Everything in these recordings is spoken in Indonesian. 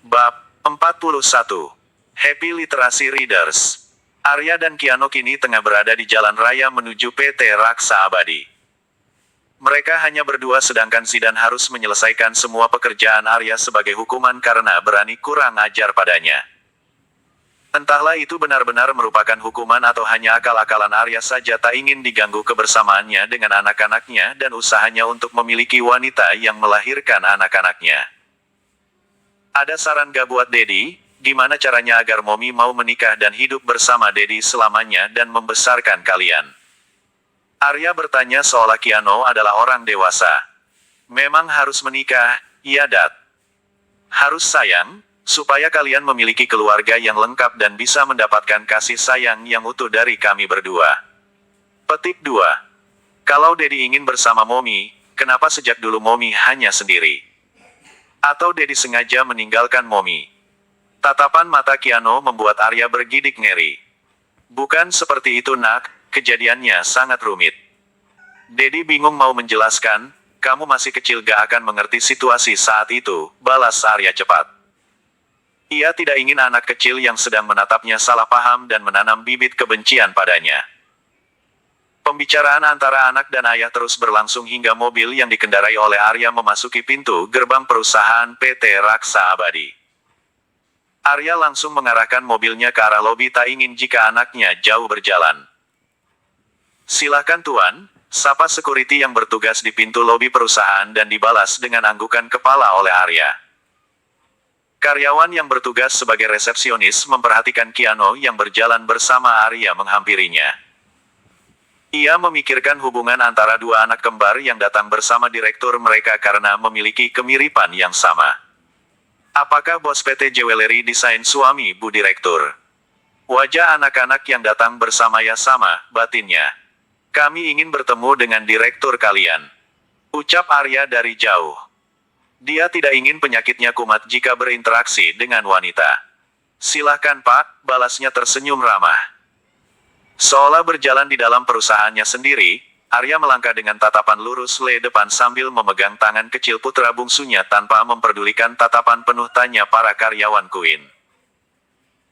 Bab 41. Happy Literasi Readers. Arya dan Kiano kini tengah berada di jalan raya menuju PT Raksa Abadi. Mereka hanya berdua sedangkan Zidan harus menyelesaikan semua pekerjaan Arya sebagai hukuman karena berani kurang ajar padanya. Entahlah itu benar-benar merupakan hukuman atau hanya akal-akalan Arya saja tak ingin diganggu kebersamaannya dengan anak-anaknya dan usahanya untuk memiliki wanita yang melahirkan anak-anaknya. Ada saran gak buat Dedi? Gimana caranya agar Momi mau menikah dan hidup bersama Dedi selamanya dan membesarkan kalian? Arya bertanya seolah Kiano adalah orang dewasa. Memang harus menikah, iya Dat. Harus sayang, supaya kalian memiliki keluarga yang lengkap dan bisa mendapatkan kasih sayang yang utuh dari kami berdua. Petik 2. Kalau Dedi ingin bersama Momi, kenapa sejak dulu Momi hanya sendiri? Atau Dedi sengaja meninggalkan Momi? Tatapan mata Kiano membuat Arya bergidik ngeri. Bukan seperti itu nak, kejadiannya sangat rumit. Dedi bingung mau menjelaskan, kamu masih kecil gak akan mengerti situasi saat itu, balas Arya cepat. Ia tidak ingin anak kecil yang sedang menatapnya salah paham dan menanam bibit kebencian padanya. Pembicaraan antara anak dan ayah terus berlangsung hingga mobil yang dikendarai oleh Arya memasuki pintu gerbang perusahaan PT Raksa Abadi. Arya langsung mengarahkan mobilnya ke arah lobi tak ingin jika anaknya jauh berjalan. Silakan Tuan, sapa security yang bertugas di pintu lobi perusahaan dan dibalas dengan anggukan kepala oleh Arya. Karyawan yang bertugas sebagai resepsionis memperhatikan Kiano yang berjalan bersama Arya menghampirinya. Ia memikirkan hubungan antara dua anak kembar yang datang bersama direktur mereka karena memiliki kemiripan yang sama. Apakah bos PT Jewelry Design suami Bu Direktur? Wajah anak-anak yang datang bersamanya sama, batinnya. Kami ingin bertemu dengan direktur kalian. Ucap Arya dari jauh. Dia tidak ingin penyakitnya kumat jika berinteraksi dengan wanita. Silahkan Pak, balasnya tersenyum ramah. Seolah berjalan di dalam perusahaannya sendiri, Arya melangkah dengan tatapan lurus le depan sambil memegang tangan kecil putra bungsunya tanpa memperdulikan tatapan penuh tanya para karyawan Queen.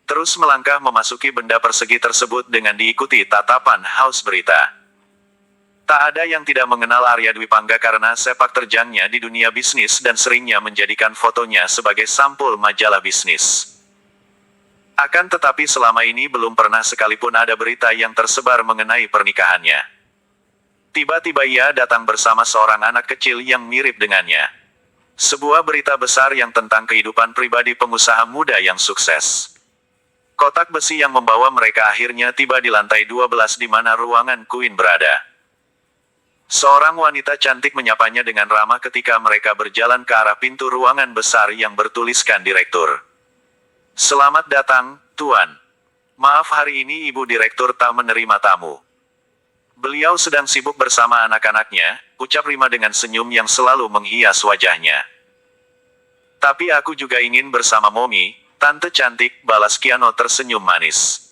Terus melangkah memasuki benda persegi tersebut dengan diikuti tatapan haus berita. Tak ada yang tidak mengenal Arya Dwi Pangga karena sepak terjangnya di dunia bisnis dan seringnya menjadikan fotonya sebagai sampul majalah bisnis. Akan tetapi selama ini belum pernah sekalipun ada berita yang tersebar mengenai pernikahannya. Tiba-tiba ia datang bersama seorang anak kecil yang mirip dengannya. Sebuah berita besar yang tentang kehidupan pribadi pengusaha muda yang sukses. Kotak besi yang membawa mereka akhirnya tiba di lantai 12 di mana ruangan Queen berada. Seorang wanita cantik menyapanya dengan ramah ketika mereka berjalan ke arah pintu ruangan besar yang bertuliskan direktur. Selamat datang, Tuan. Maaf hari ini Ibu Direktur tak menerima tamu. Beliau sedang sibuk bersama anak-anaknya, ucap Rima dengan senyum yang selalu menghias wajahnya. Tapi aku juga ingin bersama Momi, Tante cantik, balas Kiano tersenyum manis.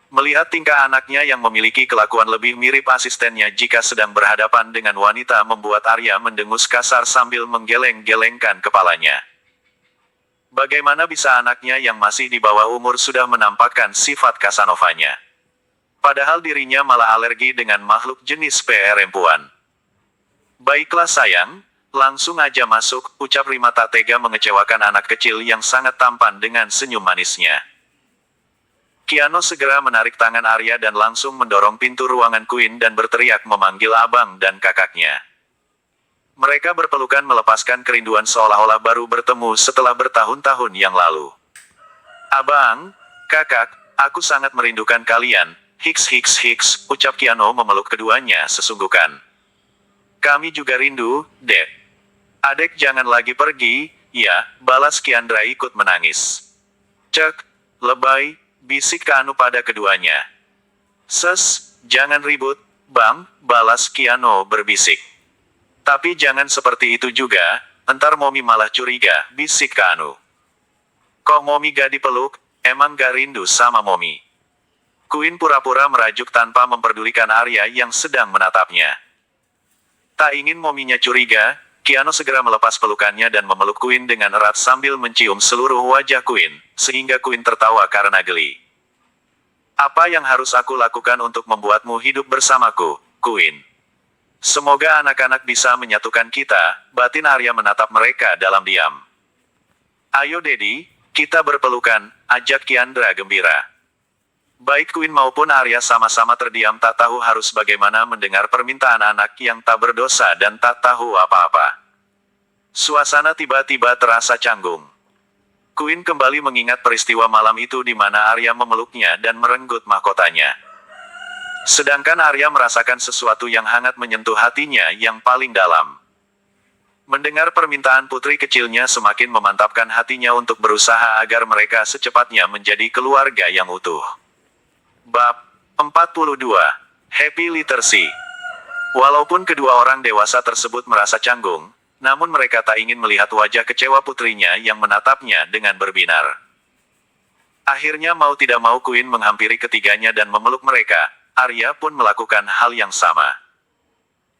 Melihat tingkah anaknya yang memiliki kelakuan lebih mirip asistennya jika sedang berhadapan dengan wanita membuat Arya mendengus kasar sambil menggeleng-gelengkan kepalanya. Bagaimana bisa anaknya yang masih di bawah umur sudah menampakkan sifat Casanovanya? Padahal dirinya malah alergi dengan makhluk jenis perempuan. Baiklah sayang, langsung aja masuk, ucap Rima tak tega mengecewakan anak kecil yang sangat tampan dengan senyum manisnya. Kiano segera menarik tangan Arya dan langsung mendorong pintu ruangan Queen dan berteriak memanggil abang dan kakaknya. Mereka berpelukan melepaskan kerinduan seolah-olah baru bertemu setelah bertahun-tahun yang lalu. Abang, kakak, aku sangat merindukan kalian, hiks, ucap Kiano memeluk keduanya sesungguhkan. Kami juga rindu, Dek. Adek jangan lagi pergi, ya, balas Kiandra ikut menangis. Cek, lebay, bisik Kanu pada keduanya. Jangan ribut, Bang, balas Kiano berbisik. Tapi jangan seperti itu juga, entar Momi malah curiga, bisik Kanu. Kok Momi gak dipeluk, emang gak rindu sama Momi? Queen pura-pura merajuk tanpa memperdulikan Arya yang sedang menatapnya. Tak ingin Mominya curiga, Keanu segera melepas pelukannya dan memeluk Queen dengan erat sambil mencium seluruh wajah Queen, sehingga Queen tertawa karena geli. Apa yang harus aku lakukan untuk membuatmu hidup bersamaku, Queen? Semoga anak-anak bisa menyatukan kita, batin Arya menatap mereka dalam diam. Ayo Daddy, kita berpelukan, ajak Kiandra gembira. Baik Queen maupun Arya sama-sama terdiam tak tahu harus bagaimana mendengar permintaan anak yang tak berdosa dan tak tahu apa-apa. Suasana tiba-tiba terasa canggung. Queen kembali mengingat peristiwa malam itu di mana Arya memeluknya dan merenggut mahkotanya. Sedangkan Arya merasakan sesuatu yang hangat menyentuh hatinya yang paling dalam. Mendengar permintaan putri kecilnya semakin memantapkan hatinya untuk berusaha agar mereka secepatnya menjadi keluarga yang utuh. Bab 42. Happy Literacy. Walaupun kedua orang dewasa tersebut merasa canggung, namun mereka tak ingin melihat wajah kecewa putrinya yang menatapnya dengan berbinar. Akhirnya mau tidak mau Queen menghampiri ketiganya dan memeluk mereka. Arya pun melakukan hal yang sama.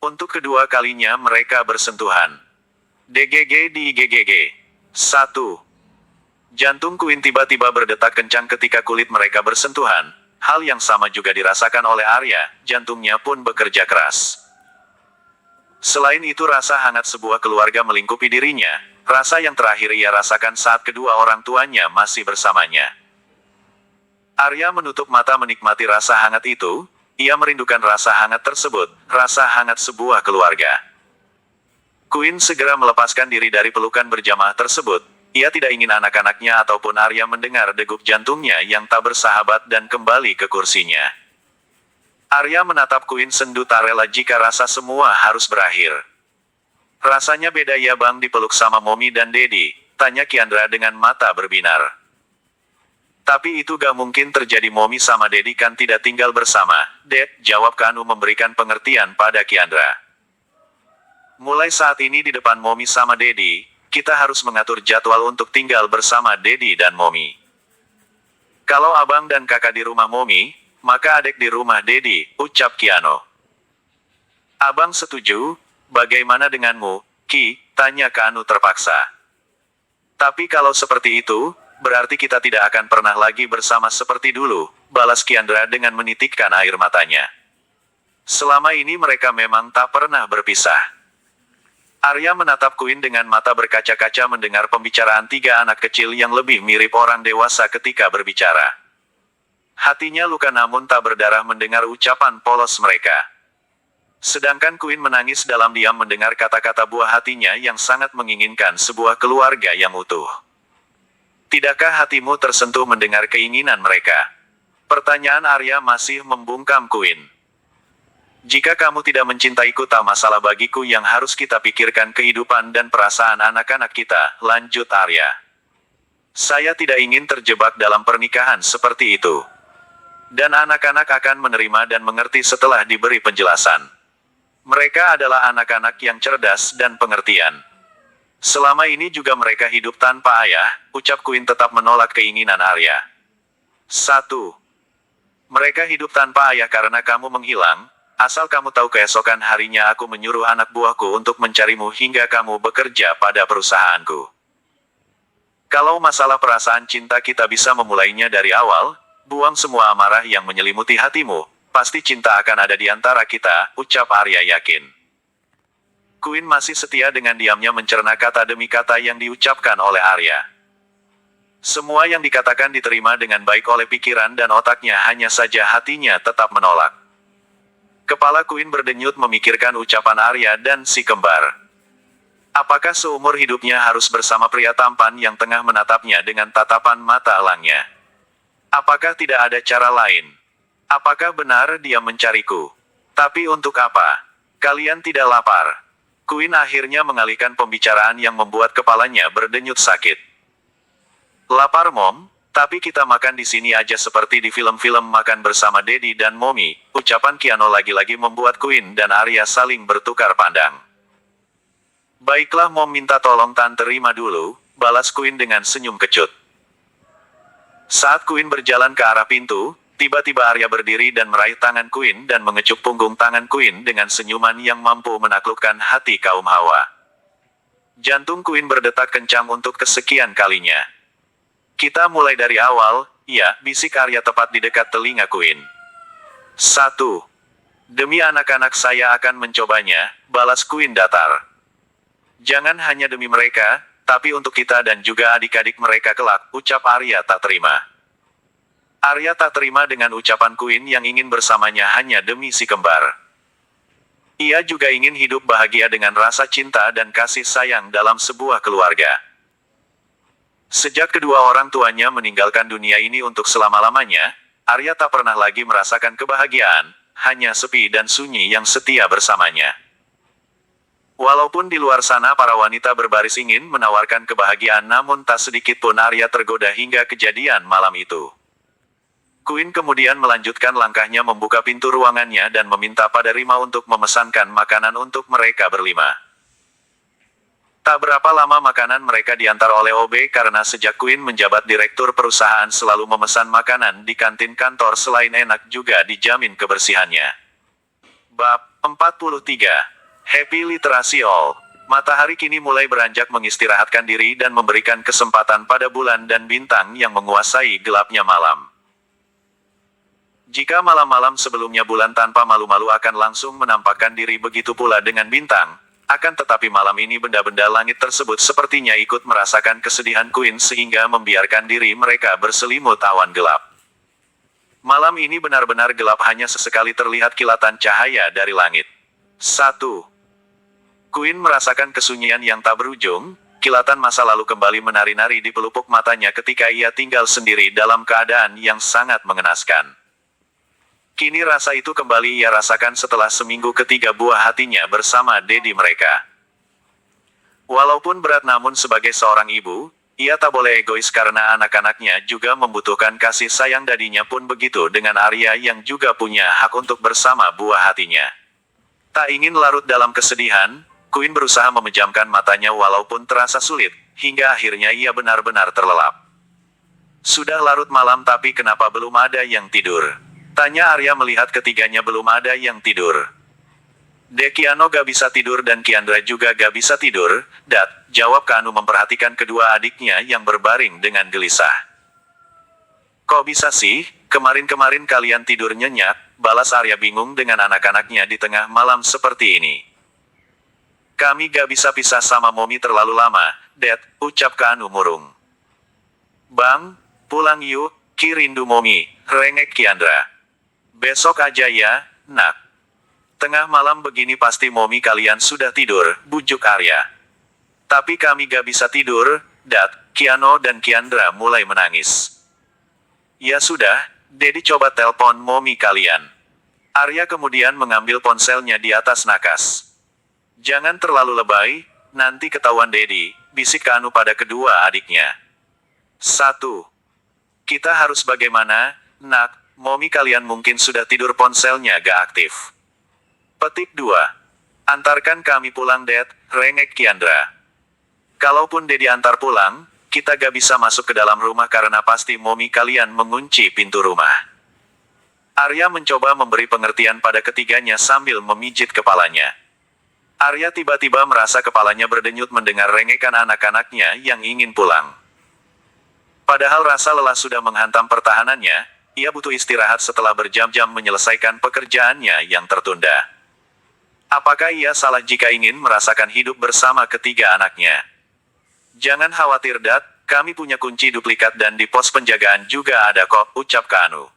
Untuk kedua kalinya mereka bersentuhan. DGG di GGG. 1. Jantung Queen tiba-tiba berdetak kencang ketika kulit mereka bersentuhan. Hal yang sama juga dirasakan oleh Arya, jantungnya pun bekerja keras. Selain itu rasa hangat sebuah keluarga melingkupi dirinya, rasa yang terakhir ia rasakan saat kedua orang tuanya masih bersamanya. Arya menutup mata menikmati rasa hangat itu, ia merindukan rasa hangat tersebut, rasa hangat sebuah keluarga. Queen segera melepaskan diri dari pelukan berjamaah tersebut. Ia tidak ingin anak-anaknya ataupun Arya mendengar degup jantungnya yang tak bersahabat dan kembali ke kursinya. Arya menatap Queen sendu tak rela jika rasa semua harus berakhir. Rasanya beda ya bang dipeluk sama Mommy dan Daddy, tanya Kiandra dengan mata berbinar. Tapi itu gak mungkin terjadi, Mommy sama Daddy kan tidak tinggal bersama, Dad, jawab Keanu memberikan pengertian pada Kiandra. Mulai saat ini di depan Mommy sama Daddy, kita harus mengatur jadwal untuk tinggal bersama Daddy dan Mommy. Kalau abang dan kakak di rumah Mommy, maka adek di rumah Daddy, ucap Keanu. Abang setuju, bagaimana denganmu, Ki? Tanya Keanu terpaksa. Tapi kalau seperti itu, berarti kita tidak akan pernah lagi bersama seperti dulu, balas Kiandra dengan menitikkan air matanya. Selama ini mereka memang tak pernah berpisah. Arya menatap Queen dengan mata berkaca-kaca mendengar pembicaraan tiga anak kecil yang lebih mirip orang dewasa ketika berbicara. Hatinya luka namun tak berdarah mendengar ucapan polos mereka. Sedangkan Queen menangis dalam diam mendengar kata-kata buah hatinya yang sangat menginginkan sebuah keluarga yang utuh. Tidakkah hatimu tersentuh mendengar keinginan mereka? Pertanyaan Arya masih membungkam Queen. Jika kamu tidak mencintaiku tak masalah bagiku, yang harus kita pikirkan kehidupan dan perasaan anak-anak kita, lanjut Arya. Saya tidak ingin terjebak dalam pernikahan seperti itu. Dan anak-anak akan menerima dan mengerti setelah diberi penjelasan. Mereka adalah anak-anak yang cerdas dan pengertian. Selama ini juga mereka hidup tanpa ayah, ucap Queen tetap menolak keinginan Arya. 1. Mereka hidup tanpa ayah karena kamu menghilang. Asal kamu tahu keesokan harinya aku menyuruh anak buahku untuk mencarimu hingga kamu bekerja pada perusahaanku. Kalau masalah perasaan cinta kita bisa memulainya dari awal, buang semua amarah yang menyelimuti hatimu, pasti cinta akan ada di antara kita, ucap Arya yakin. Queen masih setia dengan diamnya mencerna kata demi kata yang diucapkan oleh Arya. Semua yang dikatakan diterima dengan baik oleh pikiran dan otaknya, hanya saja hatinya tetap menolak. Kepala Queen berdenyut memikirkan ucapan Arya dan si kembar. Apakah seumur hidupnya harus bersama pria tampan yang tengah menatapnya dengan tatapan mata elangnya? Apakah tidak ada cara lain? Apakah benar dia mencariku? Tapi untuk apa? Kalian tidak lapar? Queen akhirnya mengalihkan pembicaraan yang membuat kepalanya berdenyut sakit. Lapar Mom? Tapi kita makan di sini aja seperti di film-film makan bersama Daddy dan Mommy, ucapan Keanu lagi-lagi membuat Queen dan Arya saling bertukar pandang. Baiklah Mom, minta tolong Tante terima dulu, balas Queen dengan senyum kecut. Saat Queen berjalan ke arah pintu, tiba-tiba Arya berdiri dan meraih tangan Queen dan mengecup punggung tangan Queen dengan senyuman yang mampu menaklukkan hati kaum hawa. Jantung Queen berdetak kencang untuk kesekian kalinya. Kita mulai dari awal, ya, bisik Arya tepat di dekat telinga Queen. 1. Demi anak-anak saya akan mencobanya, balas Queen datar. Jangan hanya demi mereka, tapi untuk kita dan juga adik-adik mereka kelak, ucap Arya tak terima. Arya tak terima dengan ucapan Queen yang ingin bersamanya hanya demi si kembar. Ia juga ingin hidup bahagia dengan rasa cinta dan kasih sayang dalam sebuah keluarga. Sejak kedua orang tuanya meninggalkan dunia ini untuk selama-lamanya, Arya tak pernah lagi merasakan kebahagiaan, hanya sepi dan sunyi yang setia bersamanya. Walaupun di luar sana para wanita berbaris ingin menawarkan kebahagiaan, namun tak sedikit pun Arya tergoda hingga kejadian malam itu. Queen kemudian melanjutkan langkahnya membuka pintu ruangannya dan meminta pada Rima untuk memesankan makanan untuk mereka berlima. Tak berapa lama makanan mereka diantar oleh OB karena sejak Queen menjabat direktur perusahaan selalu memesan makanan di kantin kantor, selain enak juga dijamin kebersihannya. Bab 43. Happy Literasi All. Matahari kini mulai beranjak mengistirahatkan diri dan memberikan kesempatan pada bulan dan bintang yang menguasai gelapnya malam. Jika malam-malam sebelumnya bulan tanpa malu-malu akan langsung menampakkan diri, begitu pula dengan bintang. Akan tetapi malam ini benda-benda langit tersebut sepertinya ikut merasakan kesedihan Queen sehingga membiarkan diri mereka berselimut awan gelap. Malam ini benar-benar gelap, hanya sesekali terlihat kilatan cahaya dari langit. 1. Queen merasakan kesunyian yang tak berujung, kilatan masa lalu kembali menari-nari di pelupuk matanya ketika ia tinggal sendiri dalam keadaan yang sangat mengenaskan. Kini rasa itu kembali ia rasakan setelah seminggu ketiga buah hatinya bersama Dedi mereka. Walaupun berat, namun sebagai seorang ibu, ia tak boleh egois karena anak-anaknya juga membutuhkan kasih sayang. Dadinya pun begitu dengan Arya yang juga punya hak untuk bersama buah hatinya. Tak ingin larut dalam kesedihan, Queen berusaha memejamkan matanya walaupun terasa sulit, hingga akhirnya ia benar-benar terlelap. Sudah larut malam tapi kenapa belum ada yang tidur? Tanya Arya melihat ketiganya belum ada yang tidur. Dekiano gak bisa tidur dan Kiandra juga gak bisa tidur, Dat, jawab Kanu memperhatikan kedua adiknya yang berbaring dengan gelisah. Kok bisa sih, kemarin-kemarin kalian tidur nyenyak, balas Arya bingung dengan anak-anaknya di tengah malam seperti ini. Kami gak bisa pisah sama Momi terlalu lama, Det, ucap Kanu murung. Bang, pulang yuk, Ki rindu Momi, rengek Kiandra. Besok aja ya, nak. Tengah malam begini pasti Momi kalian sudah tidur, bujuk Arya. Tapi kami gak bisa tidur, Dat, Kiano dan Kiandra mulai menangis. Ya sudah, Dedi coba telpon Momi kalian. Arya kemudian mengambil ponselnya di atas nakas. Jangan terlalu lebay, nanti ketahuan Dedi, bisik Kanu pada kedua adiknya. 1. Kita harus bagaimana, nak? Momi kalian mungkin sudah tidur, ponselnya gak aktif. Petik 2. Antarkan kami pulang, Det, rengek Kiandra. Kalaupun Dedi antar pulang, kita gak bisa masuk ke dalam rumah karena pasti Momi kalian mengunci pintu rumah. Arya mencoba memberi pengertian pada ketiganya sambil memijit kepalanya. Arya tiba-tiba merasa kepalanya berdenyut mendengar rengekan anak-anaknya yang ingin pulang. Padahal rasa lelah sudah menghantam pertahanannya. Ia butuh istirahat setelah berjam-jam menyelesaikan pekerjaannya yang tertunda. Apakah ia salah jika ingin merasakan hidup bersama ketiga anaknya? Jangan khawatir, Dat, kami punya kunci duplikat dan di pos penjagaan juga ada kok, ucap Kanu.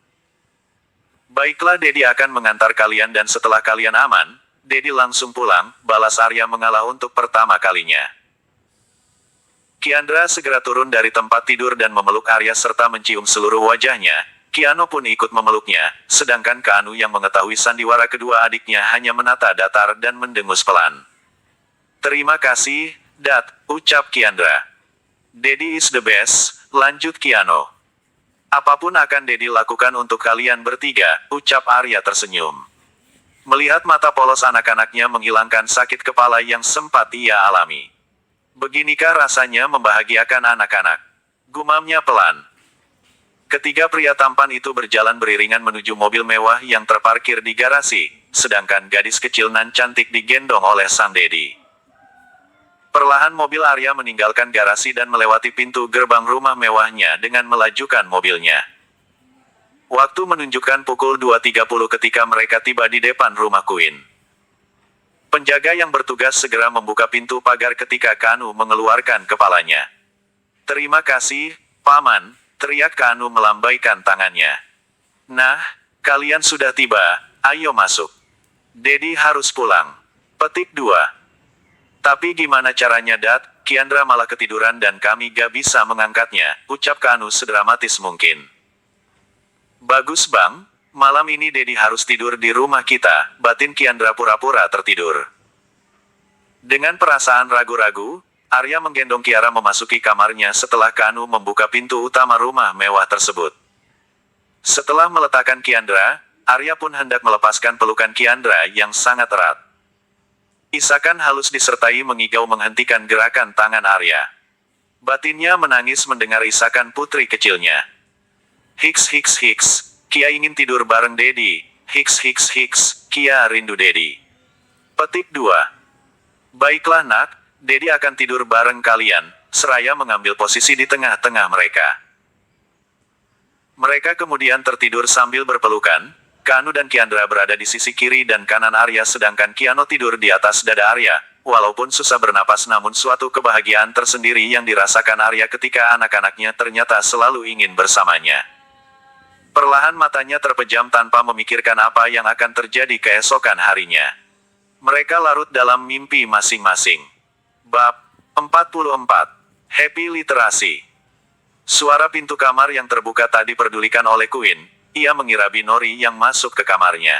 Baiklah, Dedi akan mengantar kalian dan setelah kalian aman, Dedi langsung pulang, balas Arya mengalah untuk pertama kalinya. Kiandra segera turun dari tempat tidur dan memeluk Arya serta mencium seluruh wajahnya. Kiano pun ikut memeluknya, sedangkan Kanu yang mengetahui sandiwara kedua adiknya hanya menata datar dan mendengus pelan. Terima kasih, Dat, ucap Kiandra. Dedi is the best, lanjut Kiano. Apapun akan Dedi lakukan untuk kalian bertiga, ucap Arya tersenyum. Melihat mata polos anak-anaknya menghilangkan sakit kepala yang sempat ia alami. Beginikah rasanya membahagiakan anak-anak? Gumamnya pelan. Ketiga pria tampan itu berjalan beriringan menuju mobil mewah yang terparkir di garasi, sedangkan gadis kecil nan cantik digendong oleh sang Dedi. Perlahan mobil Arya meninggalkan garasi dan melewati pintu gerbang rumah mewahnya dengan melajukan mobilnya. Waktu menunjukkan pukul 2.30 ketika mereka tiba di depan rumah Queen. Penjaga yang bertugas segera membuka pintu pagar ketika Kanu mengeluarkan kepalanya. "Terima kasih, Paman," teriak Kanu melambaikan tangannya. "Nah, kalian sudah tiba, ayo masuk. Dedi harus pulang." Petik 2. "Tapi gimana caranya, Dad? Kiandra malah ketiduran dan kami gak bisa mengangkatnya," ucap Kanu sedramatis mungkin. "Bagus Bang, malam ini Dedi harus tidur di rumah kita," batin Kiandra pura-pura tertidur. Dengan perasaan ragu-ragu, Arya menggendong Kiara memasuki kamarnya setelah Kanu membuka pintu utama rumah mewah tersebut. Setelah meletakkan Kiandra, Arya pun hendak melepaskan pelukan Kiandra yang sangat erat. Isakan halus disertai mengigau menghentikan gerakan tangan Arya. Batinnya menangis mendengar isakan putri kecilnya. "Hiks hiks hiks, Kia ingin tidur bareng Dedi. Hiks hiks hiks, Kia rindu Dedi." Petik 2. "Baiklah nak, Dedi akan tidur bareng kalian," seraya mengambil posisi di tengah-tengah mereka. Mereka kemudian tertidur sambil berpelukan. Kanu dan Kiandra berada di sisi kiri dan kanan Arya sedangkan Kiano tidur di atas dada Arya. Walaupun susah bernapas namun suatu kebahagiaan tersendiri yang dirasakan Arya ketika anak-anaknya ternyata selalu ingin bersamanya. Perlahan matanya terpejam tanpa memikirkan apa yang akan terjadi keesokan harinya. Mereka larut dalam mimpi masing-masing. Bab 44. Happy Literasi. Suara pintu kamar yang terbuka tak diperdulikan oleh Queen. Ia mengira Binori yang masuk ke kamarnya.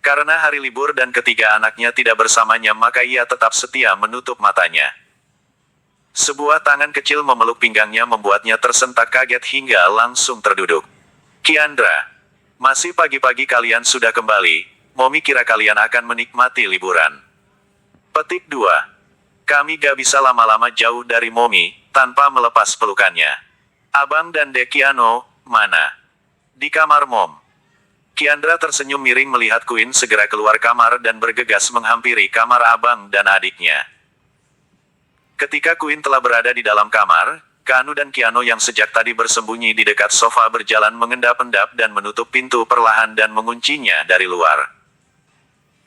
Karena hari libur dan ketiga anaknya tidak bersamanya maka ia tetap setia menutup matanya. Sebuah tangan kecil memeluk pinggangnya membuatnya tersentak kaget hingga langsung terduduk. "Kiandra, masih pagi-pagi kalian sudah kembali, Momi kira kalian akan menikmati liburan." Petik 2. "Kami gak bisa lama-lama jauh dari Momi, tanpa melepas pelukannya. Abang dan Dekiano, mana?" "Di kamar Mom." Kiandra tersenyum miring melihat Queen segera keluar kamar dan bergegas menghampiri kamar abang dan adiknya. Ketika Queen telah berada di dalam kamar, Kanu dan Kiano yang sejak tadi bersembunyi di dekat sofa berjalan mengendap-endap dan menutup pintu perlahan dan menguncinya dari luar.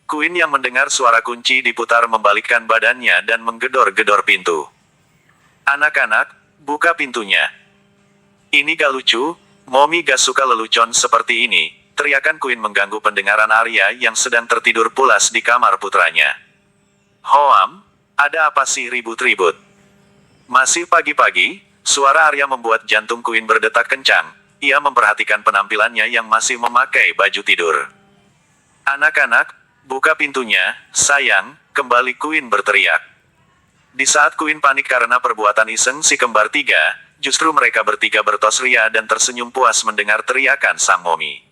Queen yang mendengar suara kunci diputar membalikkan badannya dan menggedor-gedor pintu. "Anak-anak, buka pintunya. Ini gak lucu, Momi gak suka lelucon seperti ini," teriakan Queen mengganggu pendengaran Arya yang sedang tertidur pulas di kamar putranya. "Hoam, ada apa sih ribut-ribut?" Masih pagi-pagi, suara Arya membuat jantung Queen berdetak kencang. Ia memperhatikan penampilannya yang masih memakai baju tidur. "Anak-anak, buka pintunya, sayang," kembali Queen berteriak. Di saat Queen panik karena perbuatan iseng si kembar tiga, justru mereka bertiga bertos ria dan tersenyum puas mendengar teriakan sang Momi.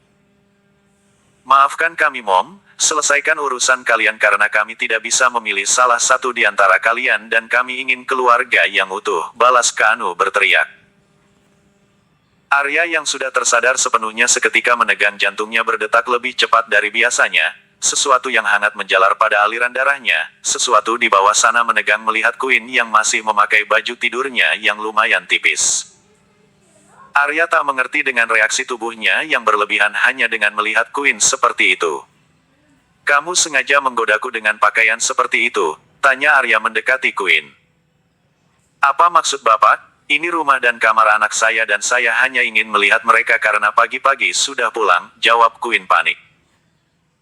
"Maafkan kami Mom, selesaikan urusan kalian karena kami tidak bisa memilih salah satu di antara kalian dan kami ingin keluarga yang utuh," balas Kanu berteriak. Arya yang sudah tersadar sepenuhnya seketika menegang jantungnya berdetak lebih cepat dari biasanya. Sesuatu yang hangat menjalar pada aliran darahnya, sesuatu di bawah sana menegang melihat Queen yang masih memakai baju tidurnya yang lumayan tipis. Arya tak mengerti dengan reaksi tubuhnya yang berlebihan hanya dengan melihat Queen seperti itu. "Kamu sengaja menggodaku dengan pakaian seperti itu?" tanya Arya mendekati Queen. "Apa maksud Bapak? Ini rumah dan kamar anak saya dan saya hanya ingin melihat mereka karena pagi-pagi sudah pulang," jawab Queen panik.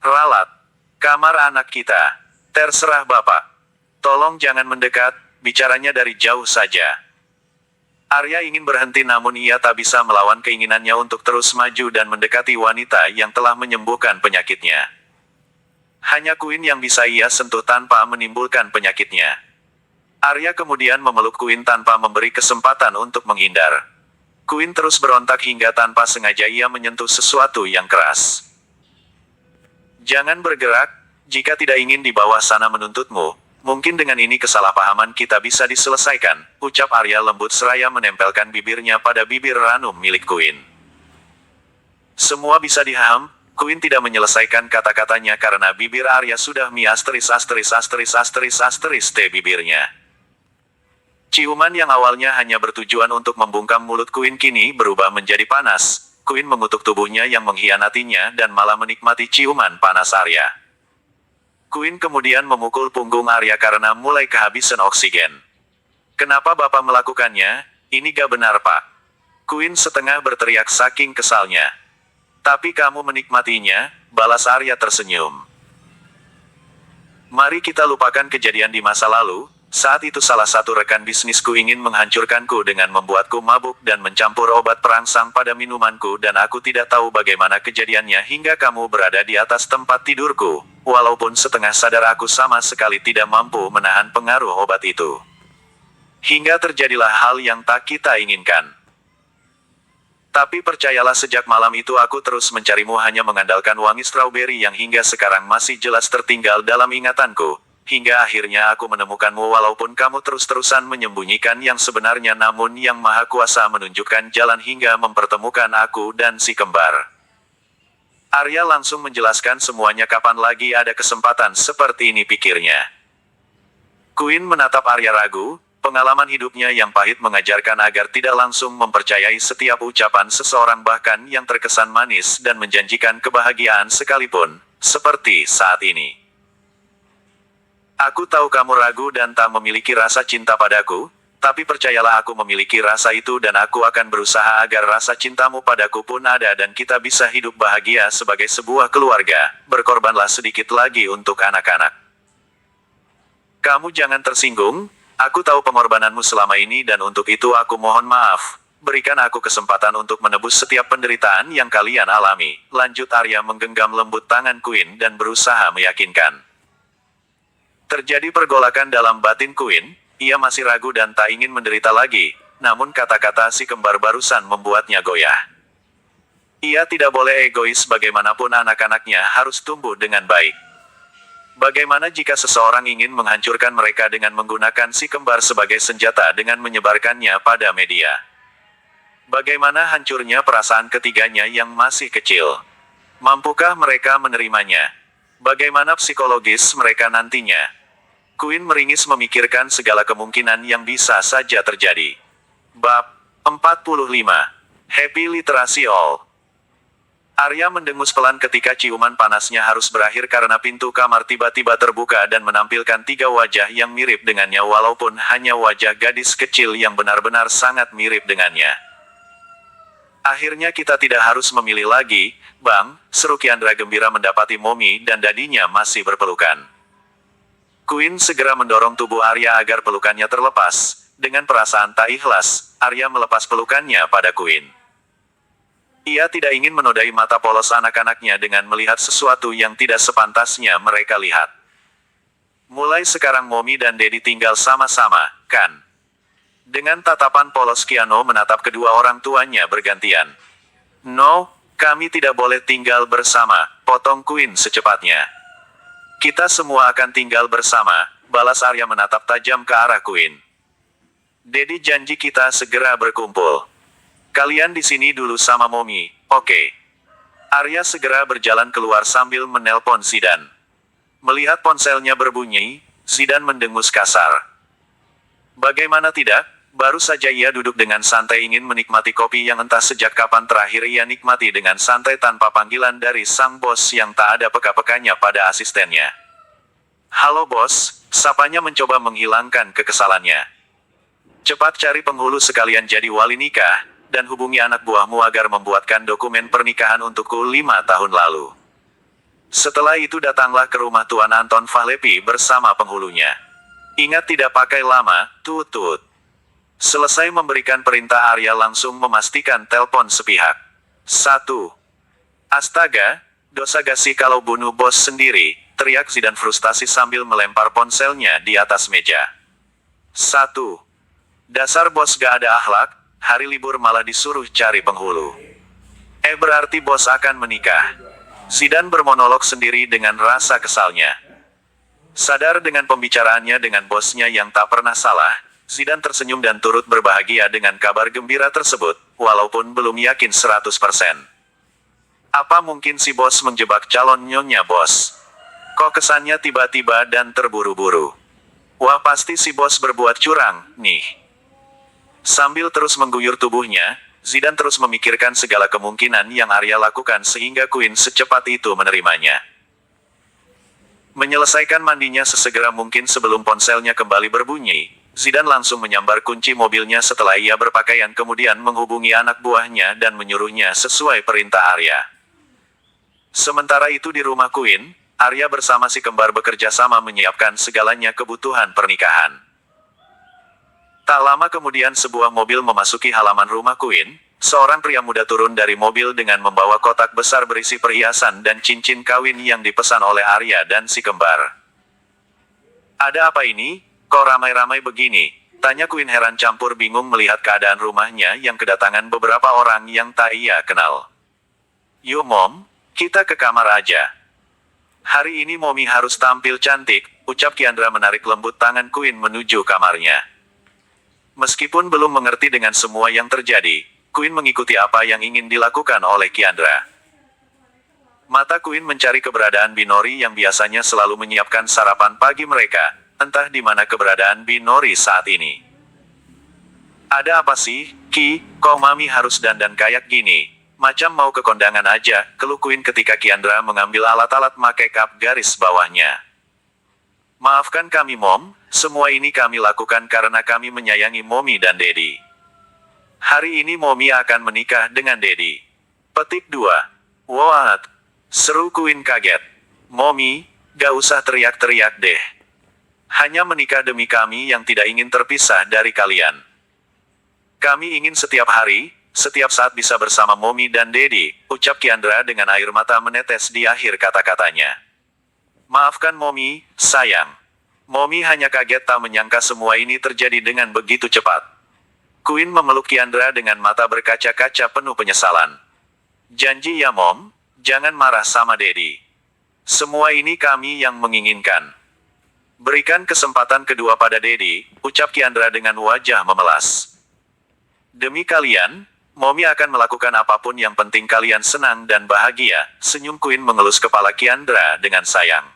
"Ralat. Kamar anak kita. Terserah Bapak. Tolong jangan mendekat, bicaranya dari jauh saja." Arya ingin berhenti namun ia tak bisa melawan keinginannya untuk terus maju dan mendekati wanita yang telah menyembuhkan penyakitnya. Hanya Queen yang bisa ia sentuh tanpa menimbulkan penyakitnya. Arya kemudian memeluk Queen tanpa memberi kesempatan untuk menghindar. Queen terus berontak hingga tanpa sengaja ia menyentuh sesuatu yang keras. "Jangan bergerak, jika tidak ingin di bawah sana menuntutmu. Mungkin dengan ini kesalahpahaman kita bisa diselesaikan," ucap Arya lembut seraya menempelkan bibirnya pada bibir ranum milik Queen. "Semua bisa diham, Queen tidak menyelesaikan kata-katanya karena bibir Arya sudah T bibirnya. Ciuman yang awalnya hanya bertujuan untuk membungkam mulut Queen kini berubah menjadi panas. Queen mengutuk tubuhnya yang mengkhianatinya dan malah menikmati ciuman panas Arya. Queen kemudian memukul punggung Arya karena mulai kehabisan oksigen. "Kenapa Bapak melakukannya? Ini gak benar, Pak." Queen setengah berteriak saking kesalnya. "Tapi kamu menikmatinya," balas Arya tersenyum. "Mari kita lupakan kejadian di masa lalu. Saat itu salah satu rekan bisnisku ingin menghancurkanku dengan membuatku mabuk dan mencampur obat perangsang pada minumanku dan aku tidak tahu bagaimana kejadiannya hingga kamu berada di atas tempat tidurku. Walaupun setengah sadar aku sama sekali tidak mampu menahan pengaruh obat itu. Hingga terjadilah hal yang tak kita inginkan. Tapi percayalah sejak malam itu aku terus mencarimu hanya mengandalkan wangi strawberry yang hingga sekarang masih jelas tertinggal dalam ingatanku. Hingga akhirnya aku menemukanmu walaupun kamu terus-terusan menyembunyikan yang sebenarnya namun yang maha kuasa menunjukkan jalan hingga mempertemukan aku dan si kembar." Arya langsung menjelaskan semuanya. Kapan lagi ada kesempatan seperti ini pikirnya. Queen menatap Arya ragu. Pengalaman hidupnya yang pahit mengajarkan agar tidak langsung mempercayai setiap ucapan seseorang bahkan yang terkesan manis dan menjanjikan kebahagiaan sekalipun, seperti saat ini. "Aku tahu kamu ragu dan tak memiliki rasa cinta padaku, tapi percayalah aku memiliki rasa itu dan aku akan berusaha agar rasa cintamu padaku pun ada dan kita bisa hidup bahagia sebagai sebuah keluarga. Berkorbanlah sedikit lagi untuk anak-anak. Kamu jangan tersinggung. Aku tahu pengorbananmu selama ini dan untuk itu aku mohon maaf. Berikan aku kesempatan untuk menebus setiap penderitaan yang kalian alami," lanjut Arya menggenggam lembut tangan Queen dan berusaha meyakinkan. Terjadi pergolakan dalam batin Queen. Ia masih ragu dan tak ingin menderita lagi, namun kata-kata si kembar barusan membuatnya goyah. Ia tidak boleh egois, bagaimanapun anak-anaknya harus tumbuh dengan baik. Bagaimana jika seseorang ingin menghancurkan mereka dengan menggunakan si kembar sebagai senjata dengan menyebarkannya pada media? Bagaimana hancurnya perasaan ketiganya yang masih kecil? Mampukah mereka menerimanya? Bagaimana psikologis mereka nantinya? Queen meringis memikirkan segala kemungkinan yang bisa saja terjadi. Bab 45. Happy Literasi All. Arya mendengus pelan ketika ciuman panasnya harus berakhir karena pintu kamar tiba-tiba terbuka dan menampilkan 3 wajah yang mirip dengannya walaupun hanya wajah gadis kecil yang benar-benar sangat mirip dengannya. "Akhirnya kita tidak harus memilih lagi, Bang," seru Kiandra gembira mendapati Momi dan dadinya masih berpelukan. Queen segera mendorong tubuh Arya agar pelukannya terlepas. Dengan perasaan tak ikhlas, Arya melepas pelukannya pada Queen. Ia tidak ingin menodai mata polos anak-anaknya dengan melihat sesuatu yang tidak sepantasnya mereka lihat. "Mulai sekarang Momi dan Dedi tinggal sama-sama, kan?" Dengan tatapan polos Kiano menatap kedua orang tuanya bergantian. "No, kami tidak boleh tinggal bersama," potong Queen secepatnya. "Kita semua akan tinggal bersama," balas Arya menatap tajam ke arah Queen. "Dedi janji kita segera berkumpul. Kalian di sini dulu sama Momi, oke?" Arya segera berjalan keluar sambil menelpon Zidan. Melihat ponselnya berbunyi, Zidan mendengus kasar. Bagaimana tidak, baru saja ia duduk dengan santai ingin menikmati kopi yang entah sejak kapan terakhir ia nikmati dengan santai tanpa panggilan dari sang bos yang tak ada peka-pekanya pada asistennya. "Halo bos," sapanya mencoba menghilangkan kekesalannya. "Cepat cari penghulu sekalian jadi wali nikah, dan hubungi anak buahmu agar membuatkan dokumen pernikahan untukku 5 tahun lalu." Setelah itu datanglah ke rumah Tuan Anton Fahlepi bersama penghulunya. "Ingat tidak pakai lama, tut-tut." Selesai memberikan perintah Arya langsung memastikan telepon sepihak. 1. "Astaga, dosa gak sih kalau bunuh bos sendiri?" teriak Zidan frustasi sambil melempar ponselnya di atas meja. 1. "Dasar bos gak ada akhlak, hari libur malah disuruh cari penghulu. Berarti bos akan menikah." Zidan bermonolog sendiri dengan rasa kesalnya. Sadar dengan pembicaraannya dengan bosnya yang tak pernah salah, Zidan tersenyum dan turut berbahagia dengan kabar gembira tersebut, walaupun belum yakin 100%. Apa mungkin si bos menjebak calon nyonya bos? Kok kesannya tiba-tiba dan terburu-buru? Wah pasti si bos berbuat curang, nih. Sambil terus mengguyur tubuhnya, Zidane terus memikirkan segala kemungkinan yang Arya lakukan sehingga Queen secepat itu menerimanya. Menyelesaikan mandinya sesegera mungkin sebelum ponselnya kembali berbunyi, Zidane langsung menyambar kunci mobilnya setelah ia berpakaian kemudian menghubungi anak buahnya dan menyuruhnya sesuai perintah Arya. Sementara itu di rumah Queen, Arya bersama si kembar bekerja sama menyiapkan segalanya kebutuhan pernikahan. Tak lama kemudian sebuah mobil memasuki halaman rumah Queen, seorang pria muda turun dari mobil dengan membawa kotak besar berisi perhiasan dan cincin kawin yang dipesan oleh Arya dan si kembar. Ada apa ini? Kok ramai-ramai begini? Tanya Queen heran campur bingung melihat keadaan rumahnya yang kedatangan beberapa orang yang tak ia kenal. Yuk Mom, kita ke kamar aja. Hari ini Mommy harus tampil cantik, ucap Kiandra menarik lembut tangan Queen menuju kamarnya. Meskipun belum mengerti dengan semua yang terjadi, Queen mengikuti apa yang ingin dilakukan oleh Kiandra. Mata Queen mencari keberadaan Binori yang biasanya selalu menyiapkan sarapan pagi mereka, entah di mana keberadaan Binori saat ini. Ada apa sih, Ki, kok Mami harus dandan kayak gini? Macam mau ke kondangan aja, keluh Queen ketika Kiandra mengambil alat-alat make-up garis bawahnya. Maafkan kami Mom, semua ini kami lakukan karena kami menyayangi Mommy dan Daddy. Hari ini Mommy akan menikah dengan Daddy. Petik 2. What? Seru Queen kaget. Mommy, gak usah teriak-teriak deh. Hanya menikah demi kami yang tidak ingin terpisah dari kalian. Kami ingin setiap hari, setiap saat bisa bersama Mommy dan Daddy, ucap Kiandra dengan air mata menetes di akhir kata-katanya. Maafkan Mommy, sayang. Mommy hanya kaget tak menyangka semua ini terjadi dengan begitu cepat. Queen memeluk Kiandra dengan mata berkaca-kaca penuh penyesalan. Janji ya Mom, jangan marah sama Daddy. Semua ini kami yang menginginkan. Berikan kesempatan kedua pada Daddy, ucap Kiandra dengan wajah memelas. Demi kalian, Mommy akan melakukan apapun yang penting kalian senang dan bahagia, senyum Queen mengelus kepala Kiandra dengan sayang.